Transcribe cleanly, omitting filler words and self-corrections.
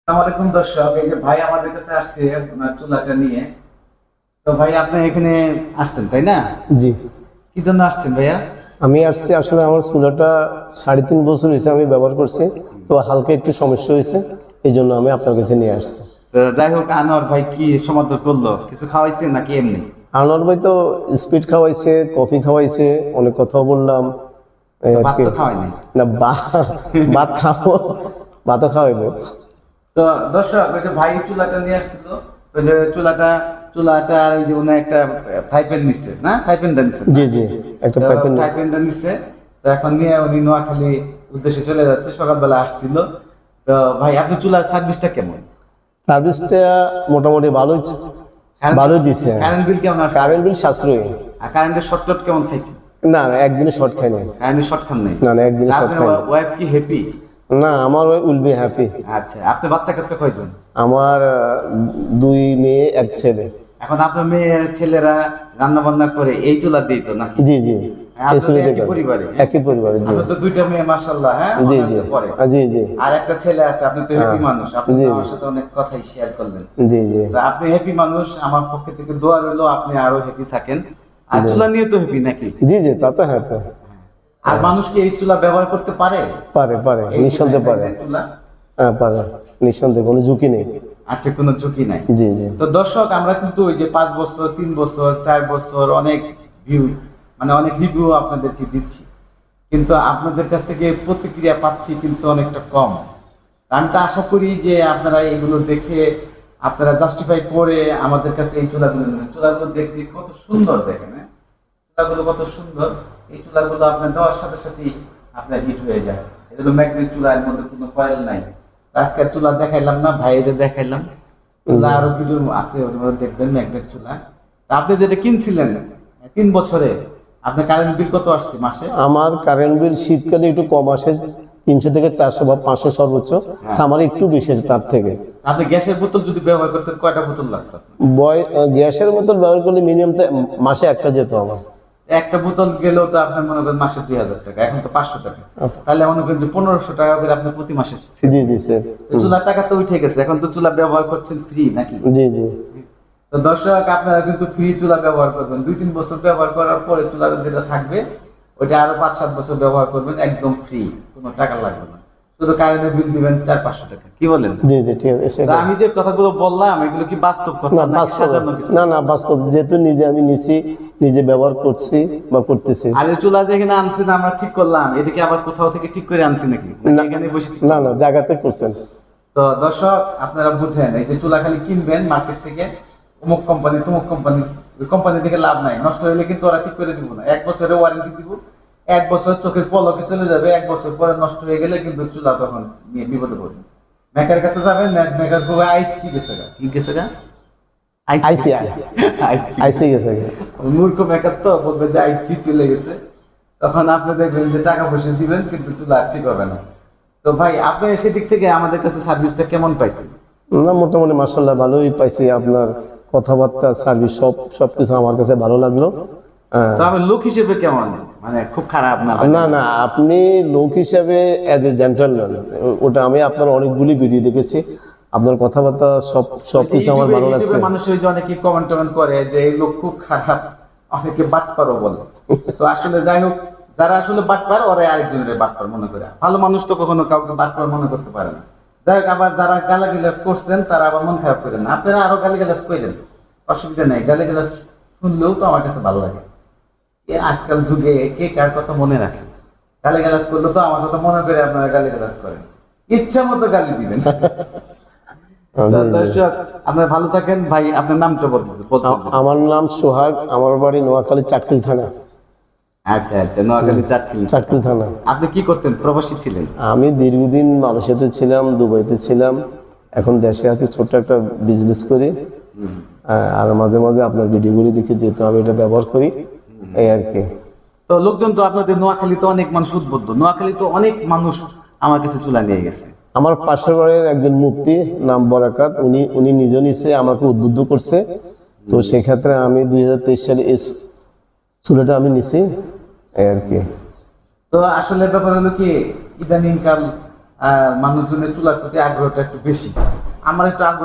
আসসালামু দর্শক, এই যে ভাই আমাদের কাছে আসছে আপনার চুলাটা নিয়ে। তো ভাই আপনি এখানে আসছেন তাই না? জি, কি জন্য আসছেন ভাইয়া? আমি আসছি আসলে আমার চুলাটা 3.5 বছর হয়েছে আমি ব্যবহার করছি, তো হালকা একটু সমস্যা হয়েছে, এই জন্য আমি আপনার কাছে নিয়ে আসছি। তো যাই হোক, আনোয়ার ভাই কি সমাদর করলো? কিছু খাওয়াইছেন নাকি এমনি? আনোয়ার ভাই তো স্পিড খাওয়াইছে, কফি খাওয়াইছে, অনেক কথা বললাম এই তো আর ভাত কি। তো খাওয়াই নাই। না ভাত খাবো, ভাতও খাওয়াইবো। তো দর্শক, ওই যে ভাই চুলাটা নিয়ে আসছিল, ওই যে চুলাটা আর ওই যে উনি একটা ফ্রাই প্যান নিচ্ছে না, ফ্রাই প্যানটা নিচ্ছে জি জি, একটা পাইপেন। ফ্রাই প্যানটা নিচ্ছে। তো এখন নিয়ে উনি নোয়াখালী উদ্দেশ্যে চলে যাচ্ছে, সকালবেলা আসছিল। তো ভাই আপনার চুলার সার্ভিসটা কেমন? সার্ভিসটা মোটামুটি ভালোই ভালোই দিছে। কারেন্ট বিল কেমন আসছে? কারেন্ট বিল সাশ্রয়ী। আর কারেন্টের শর্ট কেমন খাইছে? না না, একদিনে শর্ট খাই নাই। কারেন্টের শর্ট খান নাই? না না, একদিনে শর্ট আপনার খাই নাই। ওয়াইফ কি হ্যাপি? না, আমার উইল বি হ্যাপি। আচ্ছা, আপনার বাচ্চা কাচ্চা কয়জন? আমার 2 মেয়ে 1 ছেলে। এখন আপনার মেয়ের ছেলেরা রান্না বান্না করে এই চুলা দিই তো নাকি? জি জি, আপনি এই তো চুলে একই দেখেন। পরিবারে? একই পরিবারে, জি আপনার তো দুইটা মেয়ে, মাশাআল্লাহ। হ্যাঁ, জি জি, honours-এ পড়ে। জি জি আর একটা ছেলে আছে। আপনি তো হ্যাপি মানুষ, আপনি জি, তো জি। আমার সাথে অনেক কথাই শেয়ার করলেন। জি জি তো আপনি হ্যাপি মানুষ, আমার পক্ষ থেকে দোয়া রইলো আপনি আরো হ্যাপি থাকেন। আর জি। চুলা নিয়ে তো হ্যাপি নাকি? জি জি, তা তো হ্যাপি। আর মানুষ কি এই চুলা ব্যবহার করতে পারে? পারে পারে, এই যে নিঃসন্দেহে পারে। এই চুলা, হ্যাঁ পারে, নিঃসন্দেহে, কোনো ঝুঁকি নেই। আচ্ছা, কোনো ঝুঁকি নাই। জি জি। তো দর্শক, আমরা কিন্তু ওই যে 5 বছর, 3 বছর, 4 বছর অনেক ভিউ, মানে অনেক রিভিউ আপনাদেরকে দিচ্ছি, কিন্তু আপনাদের কাছ থেকে প্রতিক্রিয়া পাচ্ছি কিন্তু অনেকটা কম। আমি তো আশা করি যে আপনারা এগুলো দেখে আপনারা জাস্টিফাই করে আমাদের কাছে এই চুলাগুলো নেবেন। চুলাগুলো দেখতে কত সুন্দর, দেখেন, হ্যাঁ? চুলাগুলো কত সুন্দর। এই চুলাগুলো আপনার দেওয়ার সাথে সাথেই আপনার হিট হয়ে যায়। এগুলো ম্যাগনেট চুলা, এর মধ্যে কোনো কয়েল নাই। আজকের চুলা দেখাইলাম না, ভাইরে দেখাইলাম। চুলা আরো ভিডিও আছে, ওর মধ্যে দেখবেন ম্যাগনেট চুলা। তা আপনি যেটা কিনছিলেন 3 বছরে, আপনার কারেন্ট বিল কত আসছে মাসে? আমার কারেন্ট বিল শীতকালে একটু কম আসে, 300 থেকে 400 বা 500 সর্বোচ্চ। সামারে একটু বেশি আছে তার থেকে। আপনি গ্যাসের বোতল যদি ব্যবহার করতেন, কয়টা বোতল লাগতো? গ্যাসের বোতল ব্যবহার করলে মিনিমাম মাসে একটা যেত আমার। একটা বোতল গেলেও তো আপনার মনে করেন মাসে 2000 টাকা, এখন তো 500 টাকা। তাহলে মনে করেন যে 1500 টাকা করে আপনি প্রতি মাসে জি জি স্যার। চুলার টাকা তো উঠে গেছে, এখন তো চুলা ব্যবহার করছেন ফ্রি নাকি? জি জি। তো দর্শক, আপনারা কিন্তু ফ্রি চুলা ব্যবহার করবেন। 2-3 বছর ব্যবহার করার পরে চুলাটা যেটা থাকবে ওইটা আরো 5-7 বছর ব্যবহার করবেন, একদম ফ্রি, কোনো টাকা লাগবে না। শুধু কারেন্টের বিল দিবেন 400-500 টাকা। কি বলেন? জি জি, ঠিক আছে। তো আমি যে কথাগুলো বললাম, এগুলো কি বাস্তব কথা না নাকি বাস্তব, সাজানো কিছু? না না বাস্তব, যেহেতু নিজে আমি নিছি, নিজে ব্যবহার করছি বা করতেছি। আর এই চুলা যেখানে আনছেন আমরা ঠিক করলাম, এটা কি আবার কোথাও থেকে ঠিক করে আনছি নাকি না। এখানে বসে ঠিক? না না, জায়গাতে করছেন। তো দর্শক, আপনারা বুঝেন, এই যে চুলা খালি কিনবেন মার্কেট থেকে, অমুক কোম্পানি তমুক কোম্পানি, ওই কোম্পানি থেকে লাভ নাই। নষ্ট হলে কিন্তু ওরা ঠিক করে দিব না। 1 বছরের ওয়ারেন্টি দিব, 1 বছর চোখের পলকে চলে যাবে, 1 বছর পরে নষ্ট হয়ে গেলে কিন্তু চুলা তখন নিয়ে বিপদে পড়বে। মেকার কাছে যাবেন, মেকার খুব আইসি গেছে গা, কি গেছে গা, আইসি আইসি আইসি গেছে। মূর্খ মেকার তো বলবে যে আইসি চলে গেছে। তখন আপনি দেখবেন যে টাকা পয়সা দিবেন কিন্তু চুলা আর ঠিক হবে না। তো ভাই, আপনি সেদিক থেকে আমাদের কাছে সার্ভিসটা কেমন পাইছেন? না, মোটামুটি মাশাআল্লাহ ভালোই পাইছি। আপনার কথাবার্তা, সার্ভিস, সবকিছু আমার কাছে ভালো লাগলো। তো আমি লোক হিসেবে কেমন, মানে খুব খারাপ না? না না, আপনি লোক হিসাবে অ্যাজ এ জেন্টলম্যান, ওটা আমি আপনার অনেকগুলি ভিডিও দেখেছি, আপনার কথাবার্তা সবকিছু আমার ভালো লাগছে। ইউটিউবে মানুষ ওই যে অনেকে কমেন্ট করে যে এই লোক খুব খারাপ, অনেকে বাটপারও বলে। তো আসলে যাই হোক, যারা আসলে বাটপার ওরা আরেকজনের বাটপার মনে করে। ভালো মানুষ তো কখনো কাউকে বাটপার মনে করতে পারে না। যাই হোক, আবার যারা গালাগালাজ করছেন তারা আবার মন খারাপ করেন না। আপনারা আরো গালিগালাজ করেন, অসুবিধা নেই। গালিগালাজ শুনলেও তো আমার কাছে ভালো লাগে। আজকাল যুগে কে কার কথা মনে রাখে? গালিগালাজ করলে তো আমার কথা মনে করে আপনারা গালিগালাজ করেন, ইচ্ছা মতো গালি দিবেন। দর্শক, আপনারা ভালো থাকেন। ভাই, আপনার নামটা বলতে। আমার নাম সোহাগ, আমার বাড়ি নোয়াখালী চাটখিল থানা। আচ্ছা আচ্ছা, নোয়াখালী চাটখিল থানা। আপনি কি করতেন? প্রবাসী ছিলেন? আমি দীর্ঘদিন মালয়েশিয়াতে ছিলাম, দুবাইতে ছিলাম, এখন দেশে আছি, ছোট্ট একটা বিজনেস করি। আর মাঝে মাঝে আপনার ভিডিওগুলি দেখে, যেহেতু আমি এটা ব্যবহার করি, এই আর কি। তো লোকজন তো আপনাদের নোয়াখালীতে অনেক মানুষ উদ্বুদ্ধ, নোয়াখালীতে অনেক মানুষ আমার কাছে চুলা নিয়ে গেছে। আমার পাশের বাড়ির একজন মুফতি, নাম বরাকাত, উনি নিজে নিচে আমাকে উদ্বুদ্ধ করছে। তো সেক্ষেত্রে আমি 2023 সালে এই চুলাটা আমি নিছি, এই আর কি। তো আসলে ব্যাপার হলো কি, ইদানিং কাল মানুষজনের চুলার প্রতি আগ্রহটা একটু বেশি। আমার একটু আগ্রহ